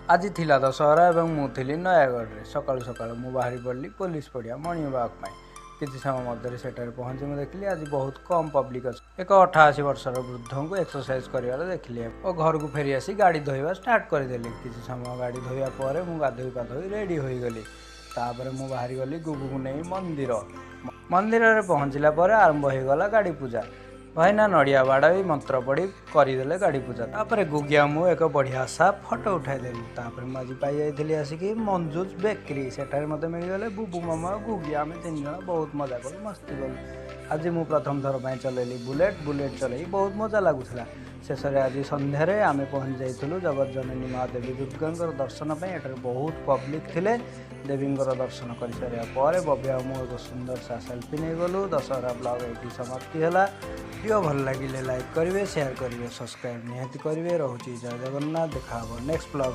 आज थिला दशहरा एवं मु थिली नयागढ़ रे सकाळु सकाळु मु बाहरी पड़ली पुलिस पड़िया मॉर्निंग वॉक पाई किसी समय मध्य सेठारे पहुँची मुझे देखिली आज बहुत कम पब्लिक अच्छे एक 88 वर्षर वृद्ध को एक्सरसाइज कर देखिली और घर को फेरी आसी गाड़ी धोवा स्टार्ट करदेली किसी समय गाड़ी धोया पर मु गाधोई पाधोई रेडी हो गली तापर मु बाहरी गली गुगु को नहीं मंदिर मंदिर में पहुँचला आरंभ हो गला गाड़ी पूजा भाईना नड़िया बाड़ा भी मंत्र पढ़ी करदे गाड़ी पूजा तापर गुगिया मु एक बढ़िया सा फोटो उठाईदेली तापर मुझे पाई जाइली आसिक मंजूज बेकरी सेठारे मत मिलगले बुबू मामा गुगिया आम 3 जन बहुत मजा कलु मस्ती कलु। आज मु प्रथम थर पर चलैली बुलेट चलई बहुत मजा लगुला। शेष में आज संध्यार आम पहुँच जाइलु जगतजननी माँ देवी दुर्गा दर्शन पर बहुत पब्लिक थे देवी दर्शन कर सारा पर बब्या मु एक सुंदर सा सेल्फी नहीं गलु। दशहरा ब्लॉग ये समाप्ति है। वीडियो भल लगे लाइक करेंगे शेयर करेंगे सब्सक्राइब निहाती करेंगे। रोची जय जगन्नाथ देखा नेक्स्ट ब्लॉग।